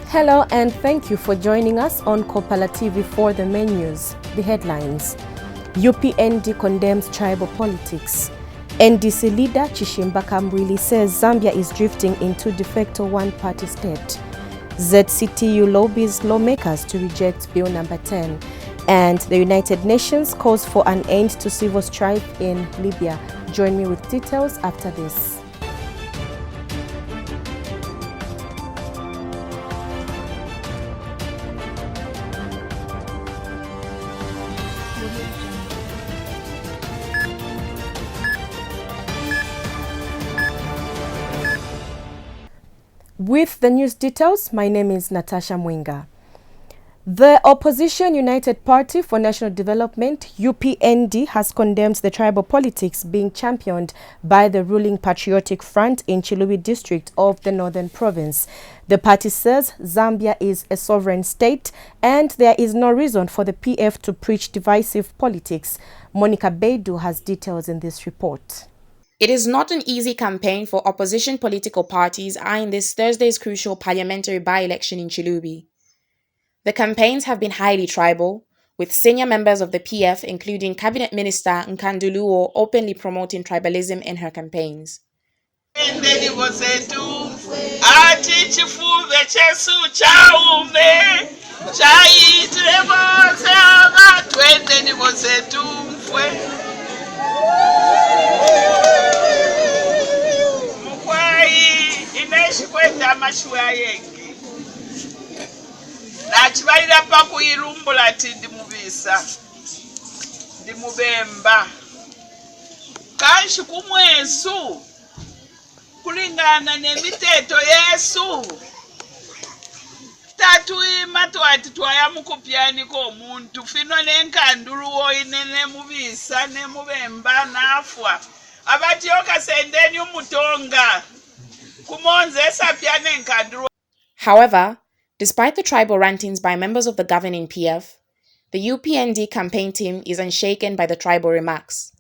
Hello and thank you for joining us on Kopala TV for the main news. The headlines: UPND condemns tribal politics. NDC leader Chishimba Kamwili says Zambia is drifting into de facto one-party state. ZCTU lobbies lawmakers to reject Bill number 10. And the United Nations calls for an end to civil strife in Libya. Join me with details after this. With the news details, my name is Natasha Mwinga. The Opposition United Party for National Development, UPND, has condemned the tribal politics being championed by the ruling Patriotic Front in Chiluba district of the Northern Province. The party says Zambia is a sovereign state and there is no reason for the PF to preach divisive politics. Monica Baidu has details in this report. It is not an easy campaign for opposition political parties eyeing this Thursday's crucial parliamentary by-election in Chiluba. The campaigns have been highly tribal, with senior members of the PF, including Cabinet Minister Nkanduluo, openly promoting tribalism in her campaigns. Nachibalira pa kuyilumbula ti ndimubisa ndimubemba kanshi kumwesu kulingana nemiteto Yesu tatuima twati twayamukupyaniko omuntu fino nenkanduluwo inene mubisa nemubemba nafwa abati okasendeni umutonga kumonze esapyane nkanduluwo. However, despite the tribal rantings by members of the governing PF, the UPND campaign team is unshaken by the tribal remarks.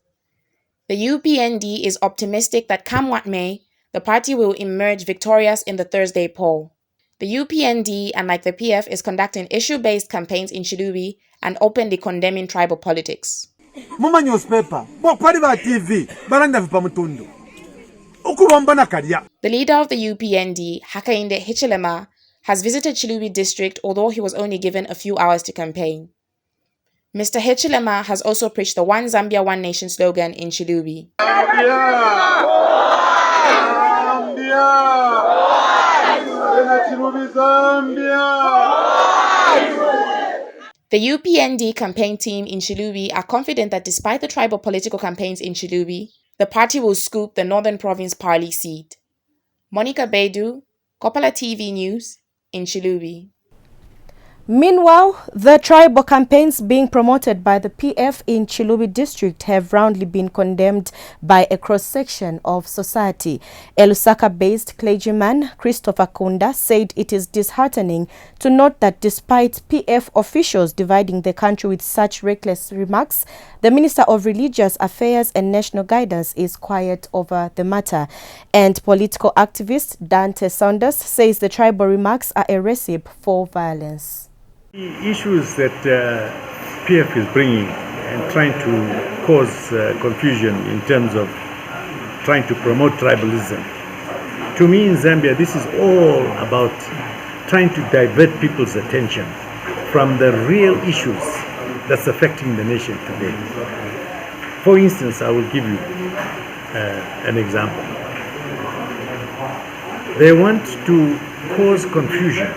The UPND is optimistic that come what may, the party will emerge victorious in the Thursday poll. The UPND, unlike the PF, is conducting issue-based campaigns in Chiluba and openly condemning tribal politics. The leader of the UPND, Hakainde Hichilema, has visited Chiluba district, although he was only given a few hours to campaign. Mr. Hichilema has also preached the One Zambia, One Nation slogan in Chiluba. The UPND campaign team in Chiluba are confident that despite the tribal political campaigns in Chiluba, the party will scoop the Northern Province parley seat. Monica Baidu, Kopala TV News, in Chiluba. Meanwhile, the tribal campaigns being promoted by the PF in Chiluba district have roundly been condemned by a cross-section of society. A Lusaka-based clergyman, Christopher Kunda, said it is disheartening to note that despite PF officials dividing the country with such reckless remarks, the Minister of Religious Affairs and National Guidance is quiet over the matter. And political activist Dante Saunders says the tribal remarks are a recipe for violence. The issues that PF is bringing and trying to cause confusion in terms of trying to promote tribalism. To me in Zambia, this is all about trying to divert people's attention from the real issues that's affecting the nation today. For instance, I will give you an example. They want to cause confusion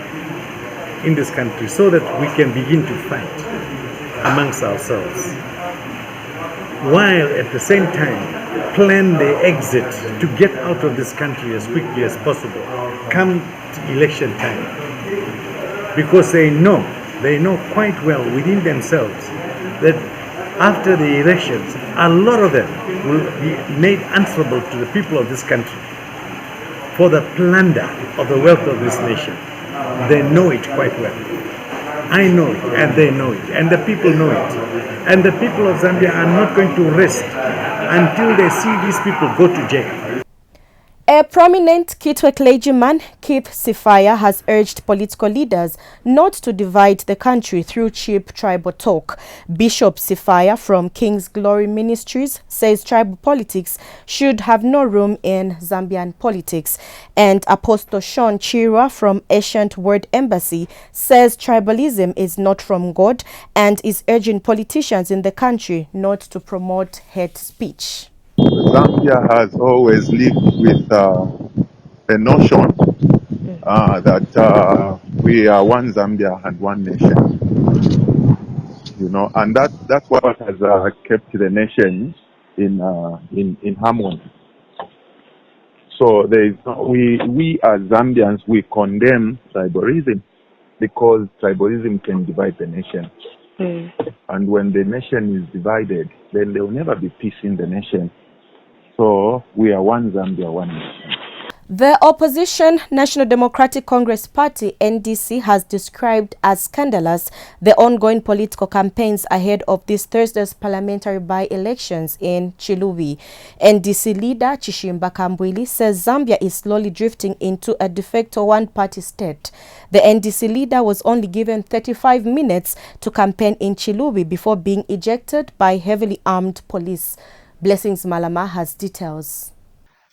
in this country so that we can begin to fight amongst ourselves, while at the same time plan the exit to get out of this country as quickly as possible come election time, because they know quite well within themselves that after the elections a lot of them will be made answerable to the people of this country for the plunder of the wealth of this nation. They know it quite well. I know it, and they know it, and the people know it. And the people of Zambia are not going to rest until they see these people go to jail. A prominent Kitwe clergyman, Keith Sifaya, has urged political leaders not to divide the country through cheap tribal talk. Bishop Sifaya from King's Glory Ministries says tribal politics should have no room in Zambian politics. And Apostle Sean Chira from Ancient Word Embassy says tribalism is not from God and is urging politicians in the country not to promote hate speech. Zambia has always lived with the notion that we are one Zambia and one nation, and that's what has kept the nation in harmony. So we as Zambians, we condemn tribalism because tribalism can divide the nation. And when the nation is divided, then there will never be peace in the nation. So we are one Zambia, one nation. The opposition National Democratic Congress Party, NDC, has described as scandalous the ongoing political campaigns ahead of this Thursday's parliamentary by-elections in Chiluba. NDC leader Chiluba Kambwili says Zambia is slowly drifting into a de facto one-party state. The NDC leader was only given 35 minutes to campaign in Chiluba before being ejected by heavily armed police. Blessings Malama has details.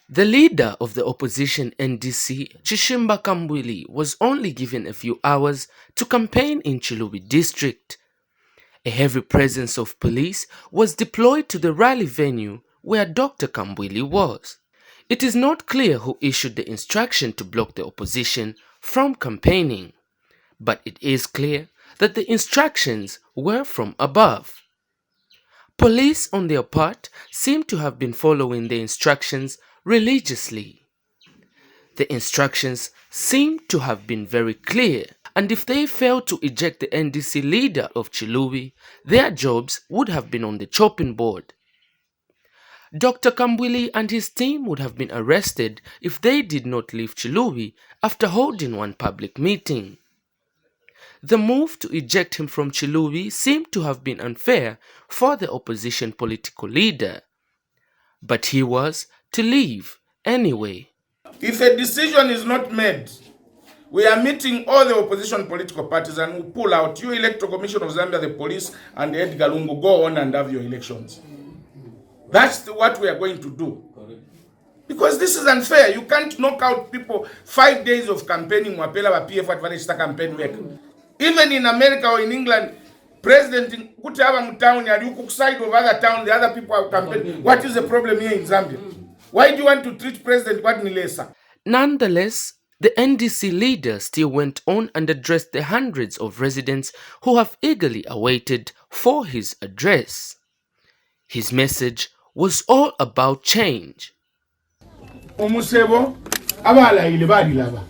The leader of the opposition NDC, Chiluba Kambwili, was only given a few hours to campaign in Chiluba district. A heavy presence of police was deployed to the rally venue where Dr. Kambwili was. It is not clear who issued the instruction to block the opposition from campaigning, but it is clear that the instructions were from above. Police, on their part, seem to have been following the instructions religiously. The instructions seem to have been very clear, and if they failed to eject the NDC leader of Chiluba, their jobs would have been on the chopping board. Dr. Kambwili and his team would have been arrested if they did not leave Chiluba after holding one public meeting. The move to eject him from Chiluba seemed to have been unfair for the opposition political leader, but he was to leave anyway. If a decision is not made, we are meeting all the opposition political parties and we pull out. You Electoral Commission of Zambia, the police, and Edgar Lungu, go on and have your elections. That's what we are going to do. Because this is unfair. You can't knock out people 5 days of campaigning. PF advantage campaign work. Even in America or in England, President could have a town and you cook side of other town, the other people have campaigned. What is the problem here in Zambia? Why do you want to treat President Wadnilesa? Nonetheless, the NDC leader still went on and addressed the hundreds of residents who have eagerly awaited for his address. His message was all about change. Omusebo abala ile badi laba.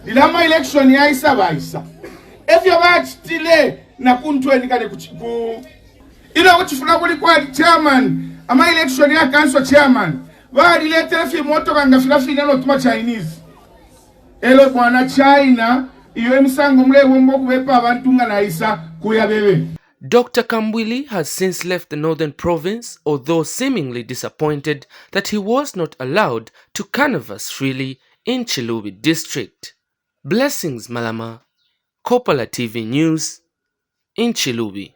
Dilama election ya isa baisa. If you watch delay na kuntweni kale kuchiku. Ila kuchifuna kulikuwa chairman, ama election ya council chairman. Badi le telefi moto kanga filafina no tuma Chinese. Elo bwana China iyo misango mle wombo kubepa abantu nga na isa kuya bebe. Dr. Kambwili has since left the northern province, although seemingly disappointed that he was not allowed to canvass freely in Chiluba district. Blessings Malama, Kopala TV News, in Chiluba.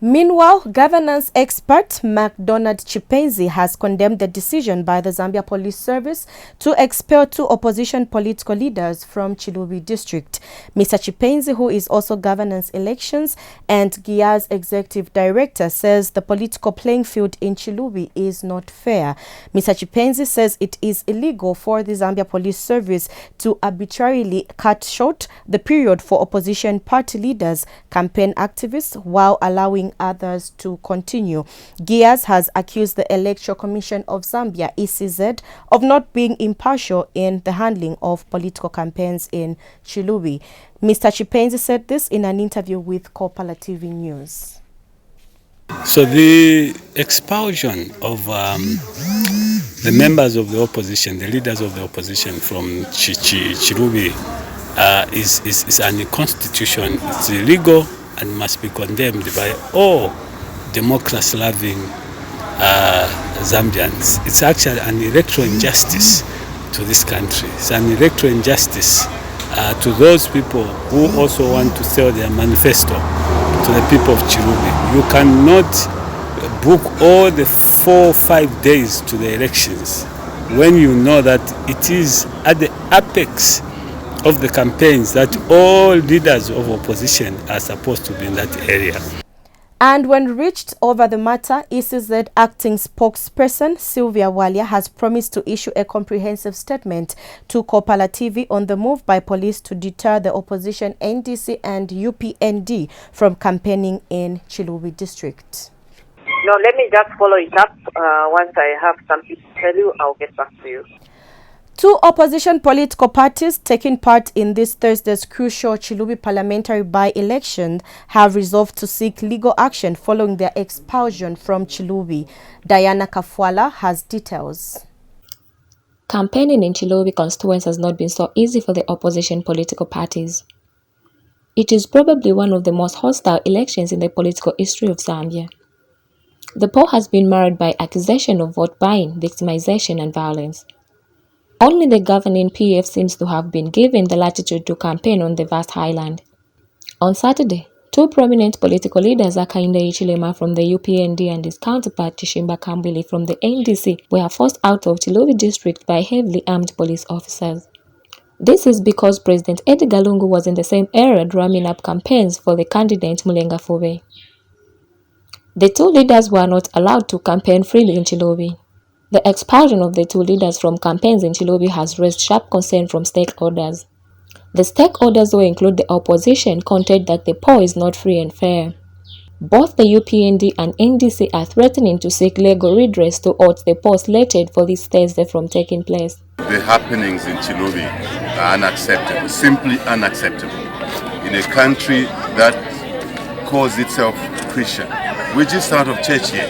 Meanwhile, governance expert MacDonald Chipenzi has condemned the decision by the Zambia Police Service to expel 2 opposition political leaders from Chiluba district. Mr. Chipenzi, who is also governance elections and GIA's executive director, says the political playing field in Chiluba is not fair. Mr. Chipenzi says it is illegal for the Zambia Police Service to arbitrarily cut short the period for opposition party leaders, campaign activists, while allowing others to continue. GIAS has accused the Electoral Commission of Zambia, ECZ, of not being impartial in the handling of political campaigns in Chiluba. Mr. Chipenzi said this in an interview with Kopala TV News. So the expulsion of the members of the opposition, the leaders of the opposition from Chiluba is unconstitutional. It's illegal and must be condemned by all democracy-loving Zambians. It's actually an electoral injustice to this country. It's an electoral injustice to those people who also want to sell their manifesto to the people of Chiluba. You cannot book all the 4 or 5 days to the elections when you know that it is at the apex of the campaigns that all leaders of opposition are supposed to be in that area. And when reached over the matter, ECZ acting spokesperson Sylvia Walia has promised to issue a comprehensive statement to Kopala TV on the move by police to deter the opposition NDC and UPND from campaigning in Chiluba district. No, let me just follow it up. Once I have something to tell you, I'll get back to you. 2 opposition political parties taking part in this Thursday's crucial Chiluba parliamentary by-election have resolved to seek legal action following their expulsion from Chiluba. Diana Kafwala has details. Campaigning in Chiluba constituency has not been so easy for the opposition political parties. It is probably one of the most hostile elections in the political history of Zambia. The poll has been marred by accusation of vote buying, victimization and violence. Only the governing PF seems to have been given the latitude to campaign on the vast highland. On Saturday, 2 prominent political leaders, Hakainde Hichilema from the UPND and his counterpart Chiluba Kambili from the NDC, were forced out of Chiluba district by heavily armed police officers. This is because President Edgar Lungu was in the same area drumming up campaigns for the candidate Mulenga Fobe. The 2 leaders were not allowed to campaign freely in Chiluba. The expulsion of the 2 leaders from campaigns in Chiluba has raised sharp concern from stakeholders. The stakeholders, who include the opposition, contend that the poll is not free and fair. Both the UPND and NDC are threatening to seek legal redress to halt the poll slated for this Thursday from taking place. The happenings in Chiluba are unacceptable, simply unacceptable. In a country that calls itself Christian, we just out of church here,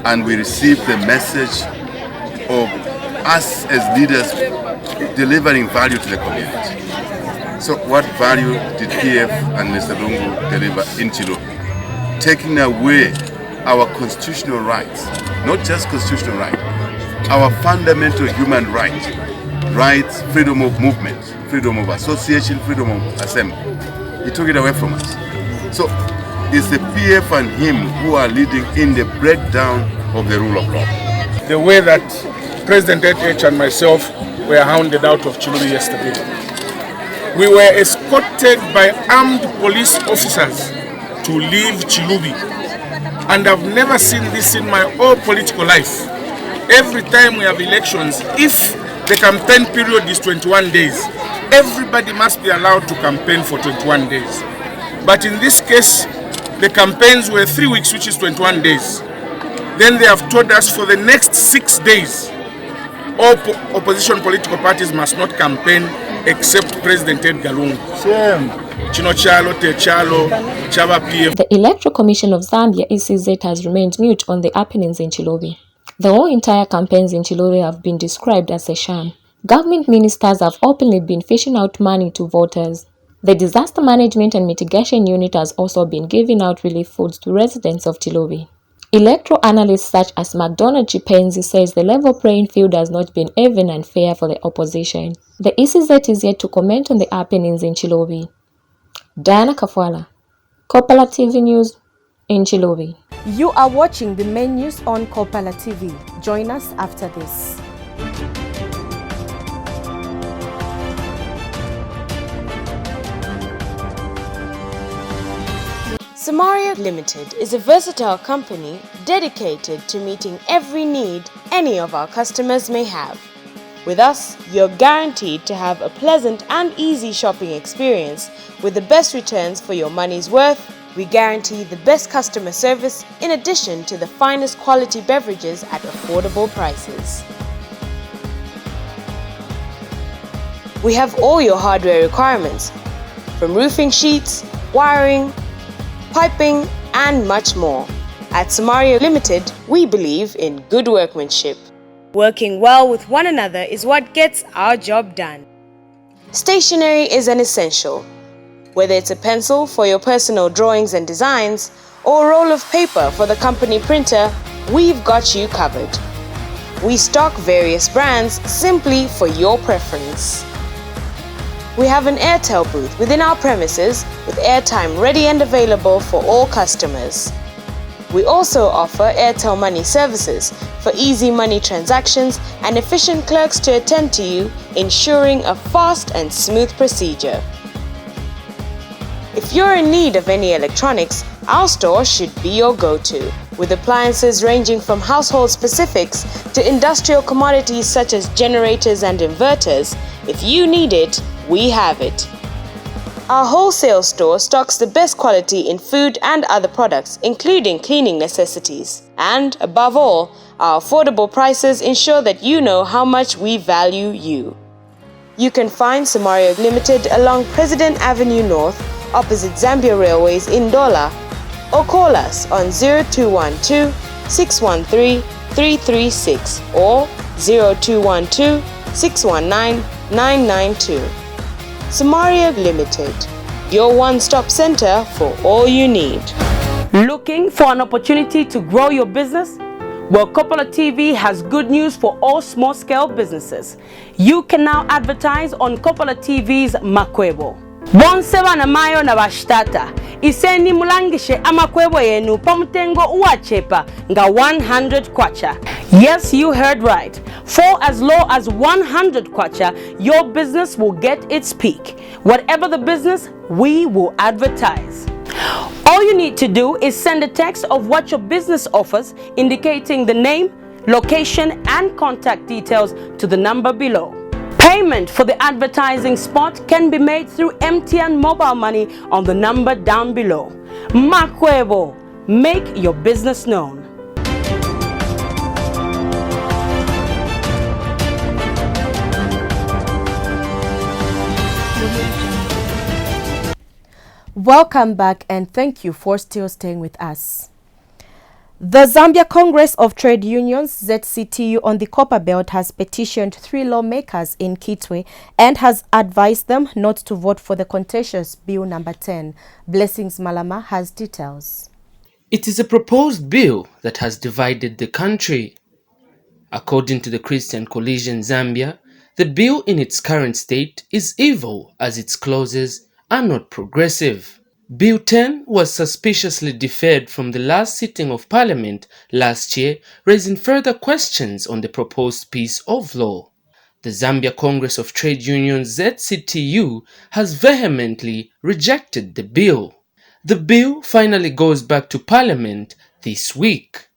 and we received the message of us as leaders delivering value to the community. So what value did PF and Mr. Lungu deliver in Chiluba? Taking away our constitutional rights, not just constitutional rights, our fundamental human rights, freedom of movement, freedom of association, freedom of assembly. He took it away from us. So it's the PF and him who are leading in the breakdown of the rule of law. The way that President H and myself were hounded out of Chiluba yesterday. We were escorted by armed police officers to leave Chiluba. And I've never seen this in my whole political life. Every time we have elections, if the campaign period is 21 days, everybody must be allowed to campaign for 21 days. But in this case, the campaigns were 3 weeks, which is 21 days. Then they have told us for the next 6 days, all opposition political parties must not campaign except President Edgar Lungu. The Electoral Commission of Zambia, ECZ, has remained mute on the happenings in Chiluba. The whole entire campaigns in Chiluba have been described as a sham. Government ministers have openly been fishing out money to voters. The Disaster Management and Mitigation Unit has also been giving out relief foods to residents of Chiluba. Electoral analysts such as McDonald Chipenzi says the level playing field has not been even and fair for the opposition. The ECZ is yet to comment on the happenings in Chiluba. Diana Kafwala, Kopala TV News in Chiluba. You are watching the main news on Kopala TV. Join us after this. Samari Limited is a versatile company dedicated to meeting every need any of our customers may have. With us, you're guaranteed to have a pleasant and easy shopping experience with the best returns for your money's worth. We guarantee the best customer service in addition to the finest quality beverages at affordable prices. We have all your hardware requirements, from roofing sheets, wiring, piping, and much more. At Samari Limited, we believe in good workmanship. Working well with one another is what gets our job done. Stationery is an essential. Whether it's a pencil for your personal drawings and designs, or a roll of paper for the company printer, we've got you covered. We stock various brands simply for your preference. We have an Airtel booth within our premises with airtime ready and available for all customers. We also offer Airtel Money services for easy money transactions and efficient clerks to attend to you, ensuring a fast and smooth procedure. If you're in need of any electronics, our store should be your go-to, with appliances ranging from household specifics to industrial commodities such as generators and inverters. If you need it, we have it. Our wholesale store stocks the best quality in food and other products, including cleaning necessities. And, above all, our affordable prices ensure that you know how much we value you. You can find Samari Limited along President Avenue North, opposite Zambia Railways in Dola, or call us on 0212 613 336 or 0212 619 992. Samari Limited, your one-stop center for all you need. Looking for an opportunity to grow your business? Well, Kopala TV has good news for all small-scale businesses. You can now advertise on Kopala TV's Makwebo. Bonseba na mayo na bashtata. Iseni mulangishe amakwebo yenu pamutengo uachepa nga 100 kwacha. Yes, you heard right. For as low as 100 kwacha, your business will get its peak. Whatever the business, we will advertise. All you need to do is send a text of what your business offers, indicating the name, location, and contact details to the number below. Payment for the advertising spot can be made through MTN mobile money on the number down below. Makwebo, make your business known. Welcome back and thank you for still staying with us. The Zambia Congress of Trade Unions, ZCTU, on the Copper Belt has petitioned 3 lawmakers in Kitwe and has advised them not to vote for the contentious Bill number 10. Blessings Malama has details. It is a proposed bill that has divided the country. According to the Christian Coalition Zambia, the bill in its current state is evil as its clauses are not progressive. Bill 10 was suspiciously deferred from the last sitting of Parliament last year, raising further questions on the proposed piece of law. The Zambia Congress of Trade Unions ZCTU has vehemently rejected the bill. The bill finally goes back to Parliament this week.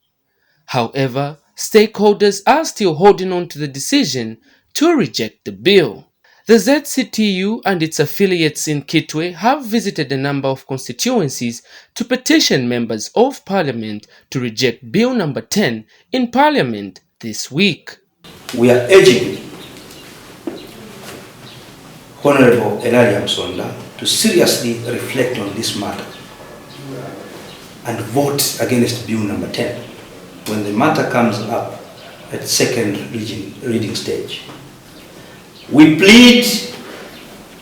However, stakeholders are still holding on to the decision to reject the bill. The ZCTU and its affiliates in Kitwe have visited a number of constituencies to petition members of Parliament to reject Bill number 10 in Parliament this week. We are urging Honorable Elaria Msonda to seriously reflect on this matter and vote against Bill number 10 when the matter comes up at second reading stage. We plead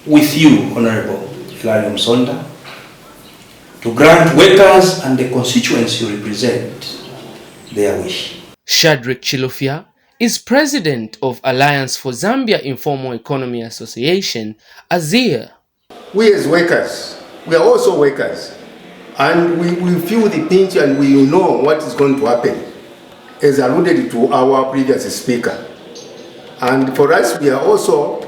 with you, Honorable Elaria Msonda, to grant workers and the constituents you represent their wish. Shadrach Chilufya is president of Alliance for Zambia Informal Economy Association, AZIA. We as workers, we are also workers, and we feel the pinch and we know what is going to happen, as alluded to our previous speaker. And for us, we are also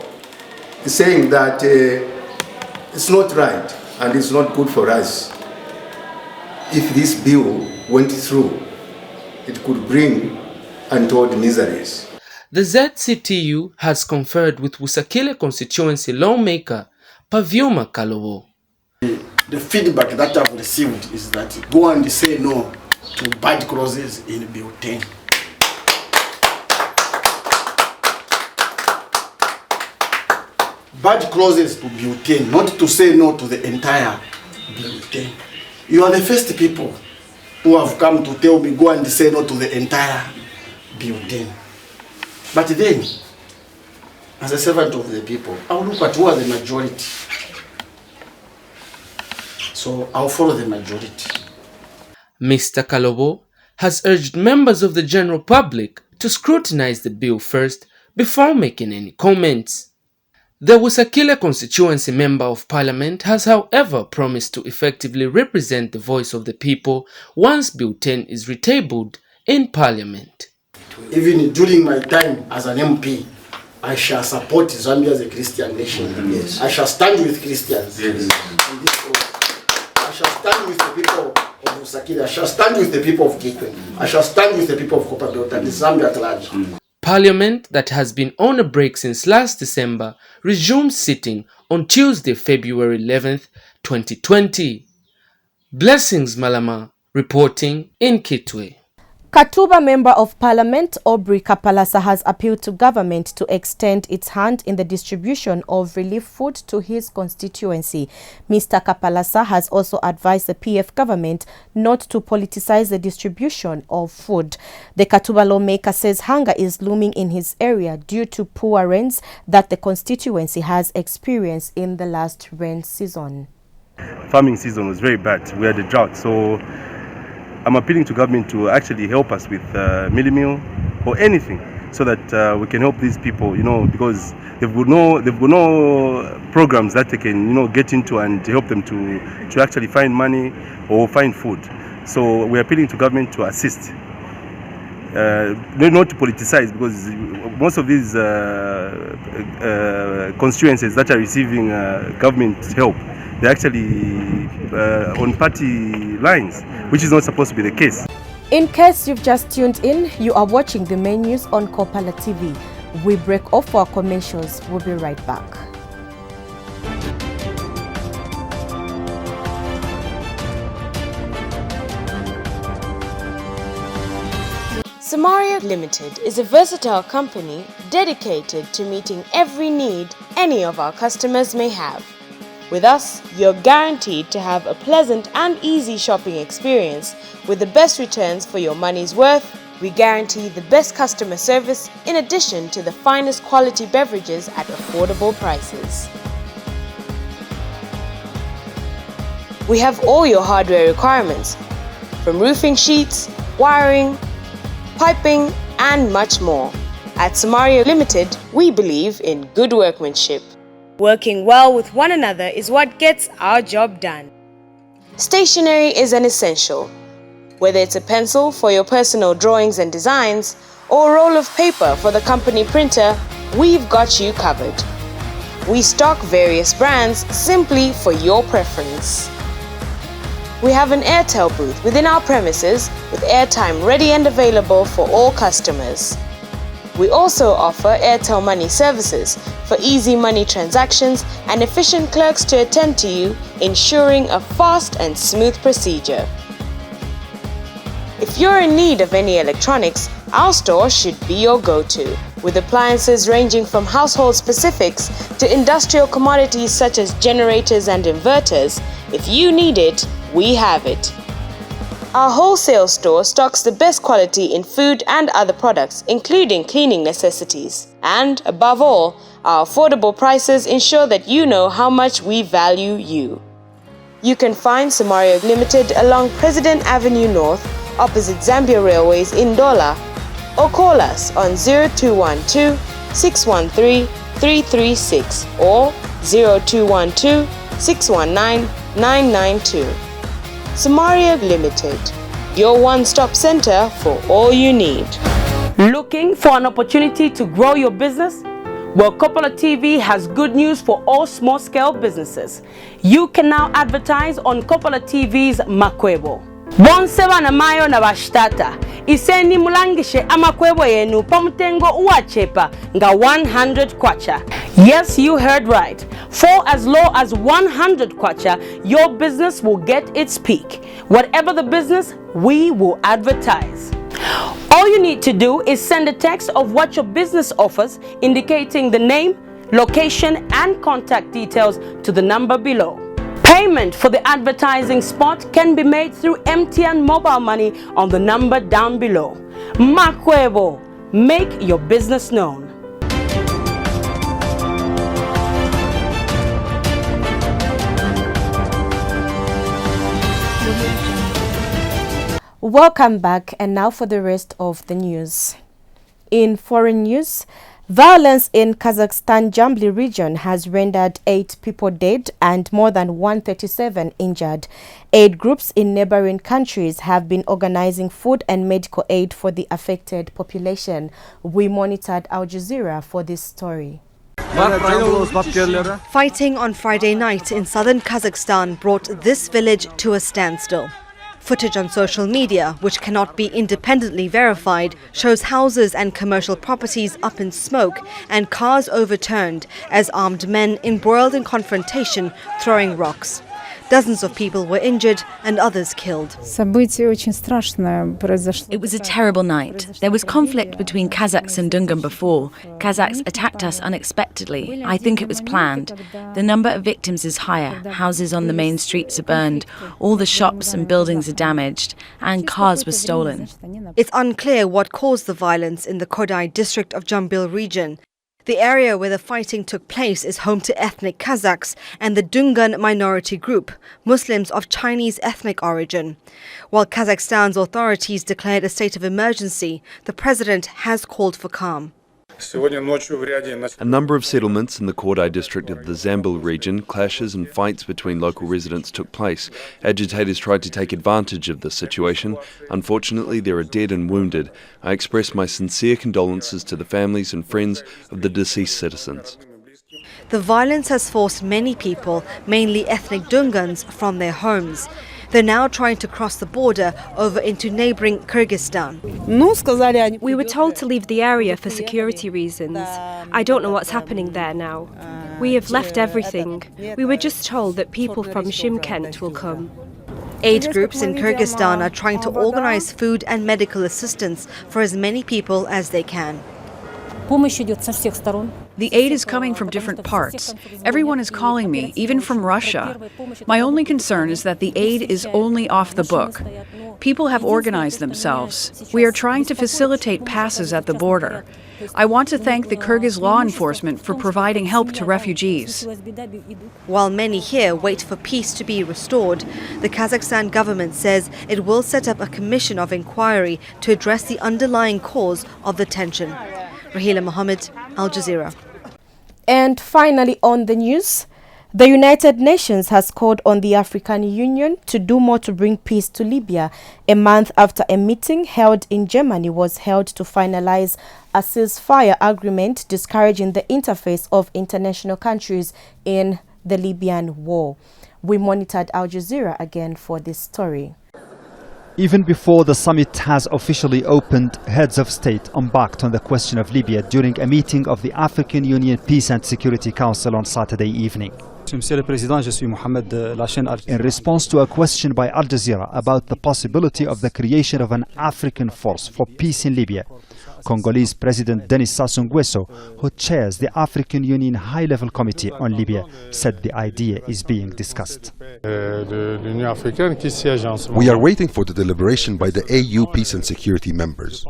saying that it's not right and it's not good for us. If this bill went through, it could bring untold miseries. The ZCTU has conferred with Wusakile constituency lawmaker Pavyuma Kalowo. The feedback that I've received is that go and say no to bad clauses in Bill 10. Bad clauses to Bill 10, not to say no to the entire Bill 10. You are the first people who have come to tell me go and say no to the entire Bill 10. But then, as a servant of the people, I'll look at who are the majority. So I'll follow the majority. Mr. Kalowo has urged members of the general public to scrutinize the bill first before making any comments. The Wusakile constituency member of parliament has however promised to effectively represent the voice of the people once Bill 10 is retabled in parliament. Even during my time as an MP, I shall support Zambia as a Christian nation. Yes. I shall stand with Christians. Yes. I shall stand with the people of Wusakile. I shall stand with the people of Gikwe. I shall stand with the people of Kopala and Zambia at large. Parliament, that has been on a break since last December, resumed sitting on Tuesday, February 11th, 2020. Blessings Malama reporting in Kitwe. Katuba Member of Parliament Aubrey Kopala has appealed to government to extend its hand in the distribution of relief food to his constituency. Mr. Kopala has also advised the PF government not to politicize the distribution of food. The Katuba lawmaker says hunger is looming in his area due to poor rains that the constituency has experienced in the last rain season. Farming season was very bad. We had a drought, so I'm appealing to government to actually help us with mealie meal or anything so that we can help these people, because they've got no programs that they can, get into and help them to actually find money or find food. So we're appealing to government to assist, not to politicize, because most of these constituencies that are receiving government help, they're actually on party lines, which is not supposed to be the case. In case you've just tuned in, you are watching the main news on Kopala TV. We break off for our commercials. We'll be right back. Samari Limited is a versatile company dedicated to meeting every need any of our customers may have. With us, you're guaranteed to have a pleasant and easy shopping experience with the best returns for your money's worth. We guarantee the best customer service in addition to the finest quality beverages at affordable prices. We have all your hardware requirements, from roofing sheets, wiring, piping, and much more. At Samari Limited, we believe in good workmanship. Working well with one another is what gets our job done. Stationery is an essential. Whether it's a pencil for your personal drawings and designs, or a roll of paper for the company printer, we've got you covered. We stock various brands simply for your preference. We have an Airtel booth within our premises with airtime ready and available for all customers. We also offer Airtel Money services for easy money transactions and efficient clerks to attend to you, ensuring a fast and smooth procedure. If you're in need of any electronics, our store should be your go-to. With appliances ranging from household specifics to industrial commodities such as generators and inverters, if you need it, we have it. Our wholesale store stocks the best quality in food and other products, including cleaning necessities. And above all, our affordable prices ensure that you know how much we value you. You can find Samari Limited along President Avenue North, opposite Zambia Railways in Dola, or call us on 0212 613 336 or 0212 619 992. Samari Limited, your one-stop center for all you need. Looking for an opportunity to grow your business? Well, Kopala TV has good news for all small-scale businesses. You can now advertise on Kopala TV's Makwebo. Bonseba na mayo na bashtata. Iseni mulangishe amakwebo yenu pamutengo uachepa nga 100 kwacha. Yes, you heard right. For as low as 100 kwacha, your business will get its peak. Whatever the business, we will advertise. All you need to do is send a text of what your business offers, indicating the name, location, and contact details to the number below. Payment for the advertising spot can be made through MTN mobile money on the number down below. Makwebo, make your business known. Welcome back, and now for the rest of the news. In foreign news, violence in Kazakhstan Jambly region has rendered 8 people dead and more than 137 injured. 8 groups in neighboring countries have been organizing food and medical aid for the affected population. We monitored Al Jazeera for this story. Fighting on Friday night in southern Kazakhstan brought this village to a standstill. Footage on social media, which cannot be independently verified, shows houses and commercial properties up in smoke and cars overturned as armed men embroiled in confrontation, throwing rocks. Dozens of people were injured and others killed. It was a terrible night. There was conflict between Kazakhs and Dungan before. Kazakhs attacked us unexpectedly. I think it was planned. The number of victims is higher. Houses on the main streets are burned. All the shops and buildings are damaged. And cars were stolen. It's unclear what caused the violence in the Kodai district of Jambil region. The area where the fighting took place is home to ethnic Kazakhs and the Dungan minority group, Muslims of Chinese ethnic origin. While Kazakhstan's authorities declared a state of emergency, the president has called for calm. A number of settlements in the Kodai district of the Zambil region, clashes and fights between local residents took place. Agitators tried to take advantage of the situation. Unfortunately, there are dead and wounded. I express my sincere condolences to the families and friends of the deceased citizens. The violence has forced many people, mainly ethnic Dungans, from their homes. They're now trying to cross the border over into neighboring Kyrgyzstan. We were told to leave the area for security reasons. I don't know what's happening there now. We have left everything. We were just told that people from Shymkent will come. 8 groups in Kyrgyzstan are trying to organize food and medical assistance for as many people as they can. The aid is coming from different parts. Everyone is calling me, even from Russia. My only concern is that the aid is only off the book. People have organized themselves. We are trying to facilitate passes at the border. I want to thank the Kyrgyz law enforcement for providing help to refugees. While many here wait for peace to be restored, the Kazakhstan government says it will set up a commission of inquiry to address the underlying cause of the tension. Rahila Mohammed, Al Jazeera. And finally on the news, the United Nations has called on the African Union to do more to bring peace to Libya, a month after a meeting held in Germany was held to finalize a ceasefire agreement discouraging the interface of international countries in the Libyan war. We monitored Al Jazeera again for this story. Even before the summit has officially opened, heads of state embarked on the question of Libya during a meeting of the African Union Peace and Security Council on Saturday evening. In response to a question by Al Jazeera about the possibility of the creation of an African force for peace in Libya, Congolese President Denis Sassou Nguesso, who chairs the African Union High-Level Committee on Libya, said the idea is being discussed. We are waiting for the deliberation by the AU Peace and Security members.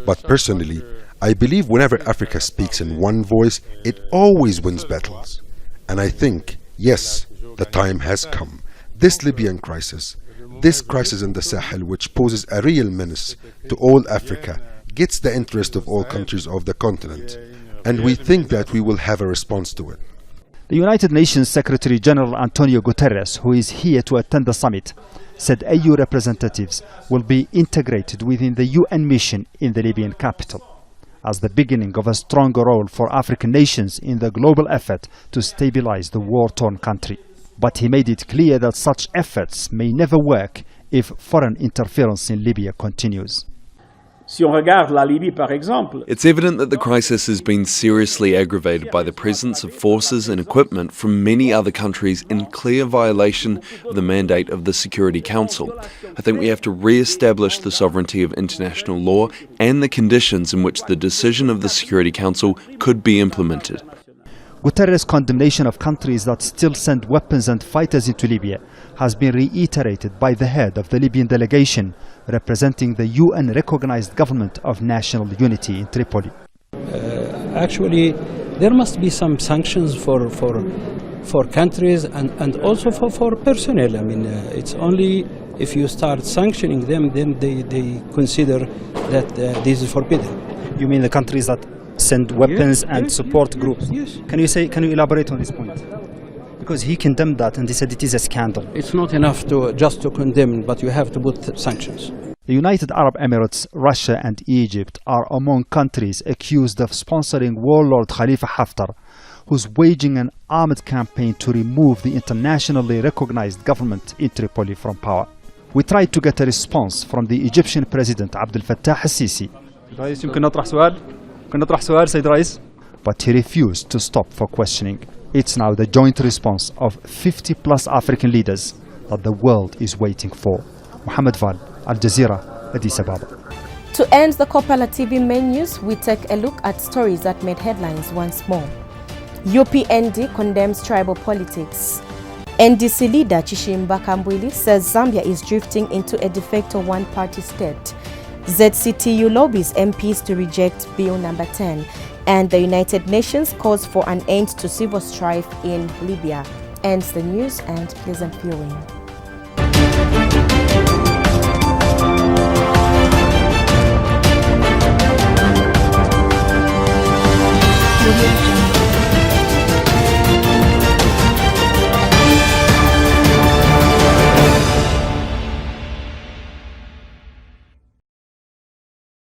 But personally, I believe whenever Africa speaks in one voice, it always wins battles. And I think, yes, the time has come. This Libyan crisis, this crisis in the Sahel, which poses a real menace to all Africa, gets the interest of all countries of the continent, and we think that we will have a response to it. The United Nations Secretary General Antonio Guterres, who is here to attend the summit, said AU representatives will be integrated within the UN mission in the Libyan capital, as the beginning of a stronger role for African nations in the global effort to stabilize the war-torn country. But he made it clear that such efforts may never work if foreign interference in Libya continues. It's evident that the crisis has been seriously aggravated by the presence of forces and equipment from many other countries in clear violation of the mandate of the Security Council. I think we have to re-establish the sovereignty of international law and the conditions in which the decision of the Security Council could be implemented. Guterres' condemnation of countries that still send weapons and fighters into Libya has been reiterated by the head of the Libyan delegation representing the UN-recognized government of national unity in Tripoli. Actually, there must be some sanctions for countries and also for personnel. I mean, it's only if you start sanctioning them, then they consider that this is forbidden. You mean the countries that send weapons and support groups? Yes. Can you elaborate on this point? Because he condemned that and he said it is a scandal. It's not enough just to condemn, but you have to put sanctions. The United Arab Emirates, Russia and Egypt are among countries accused of sponsoring warlord Khalifa Haftar, who's waging an armed campaign to remove the internationally recognized government in Tripoli from power. We tried to get a response from the Egyptian President Abdel Fattah al-Sisi. But he refused to stop for questioning. It's now the joint response of 50 plus African leaders that the world is waiting for. Mohammed Val, Al Jazeera, Addis Ababa. To end the Kopala TV main news, we take a look at stories that made headlines once more. UPND condemns tribal politics. NDC leader Chiluba says Zambia is drifting into a de facto one-party state. ZCTU lobbies MPs to reject Bill number 10. And the United Nations calls for an end to civil strife in Libya. Ends the news and pleasant viewing. We'll